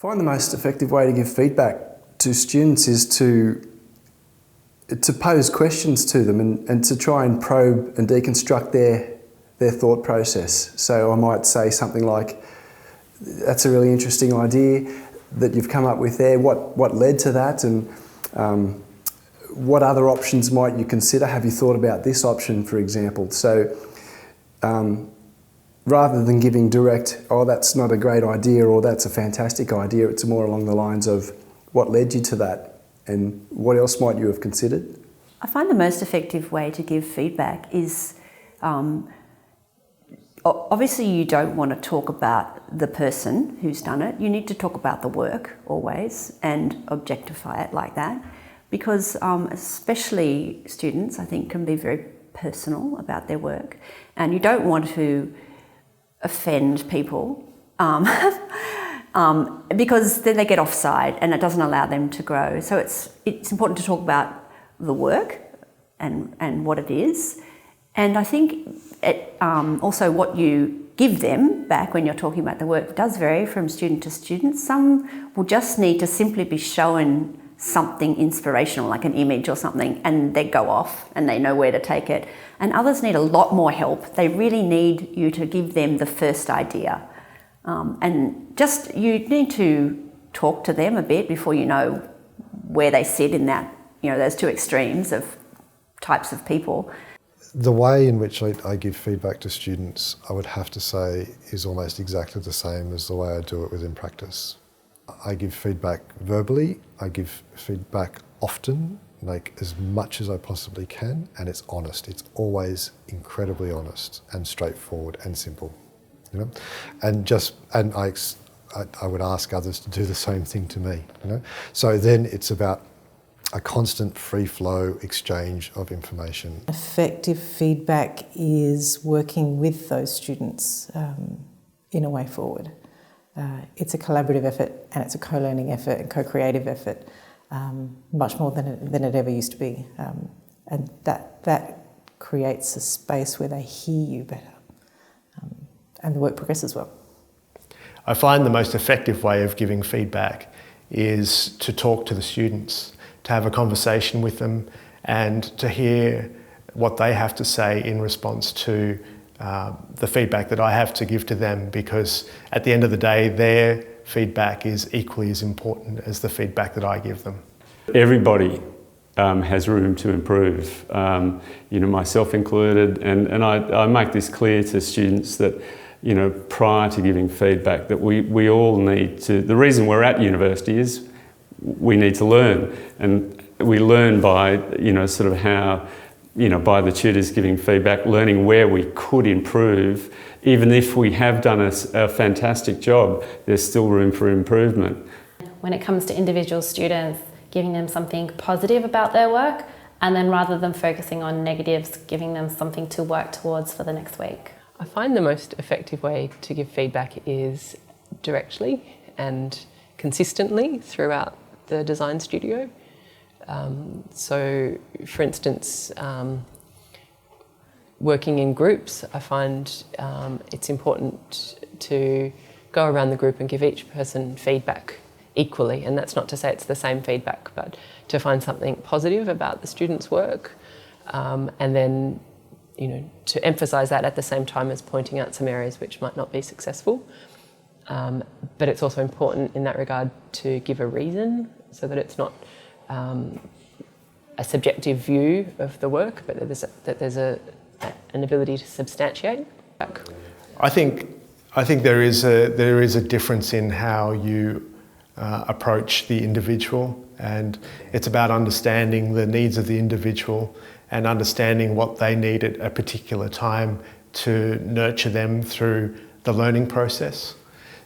Find the most effective way to give feedback to students is to pose questions to them and to try and probe and deconstruct their thought process. So I might say something like, that's a really interesting idea that you've come up with there. What led to that, and what other options might you consider? Have you thought about this option, for example? So rather than giving direct, oh, that's not a great idea or that's a fantastic idea, it's more along the lines of what led you to that and what else might you have considered? I find the most effective way to give feedback is, obviously you don't want to talk about the person who's done it. You need to talk about the work always and objectify it like that, because especially students, I think, can be very personal about their work, and you don't want to offend people because then they get offside and it doesn't allow them to grow. So it's important to talk about the work and what it is. And I think also what you give them back when you're talking about the work does vary from student to student. Some will just need to simply be shown something inspirational, like an image or something, and they go off and they know where to take it. And others need a lot more help. They really need you to give them the first idea. And just, you need to talk to them a bit before you know where they sit in that, those two extremes of types of people. The way in which I give feedback to students, I would have to say, is almost exactly the same as the way I do it within practice. I give feedback verbally, I give feedback often, like as much as I possibly can, and it's honest. It's always incredibly honest and straightforward and simple, And I would ask others to do the same thing to me, So then it's about a constant free flow exchange of information. Effective feedback is working with those students in a way forward. It's a collaborative effort, and it's a co-learning effort and co-creative effort, much more than it ever used to be. And that creates a space where they hear you better, and the work progresses well. I find the most effective way of giving feedback is to talk to the students, to have a conversation with them and to hear what they have to say in response to the feedback that I have to give to them, because at the end of the day, their feedback is equally as important as the feedback that I give them. Everybody has room to improve, myself included, and I make this clear to students that, prior to giving feedback, that we all need to, the reason we're at university is we need to learn, and we learn by, sort of how, by the tutors giving feedback, learning where we could improve. Even if we have done a fantastic job, there's still room for improvement. When it comes to individual students, giving them something positive about their work, and then rather than focusing on negatives, giving them something to work towards for the next week. I find the most effective way to give feedback is directly and consistently throughout the design studio. So, for instance, working in groups, I find it's important to go around the group and give each person feedback equally. And that's not to say it's the same feedback, but to find something positive about the student's work, and then, to emphasise that at the same time as pointing out some areas which might not be successful. But it's also important in that regard to give a reason, so that it's not a subjective view of the work, but that there's an ability to substantiate. I think there is a difference in how you approach the individual, and it's about understanding the needs of the individual and understanding what they need at a particular time to nurture them through the learning process.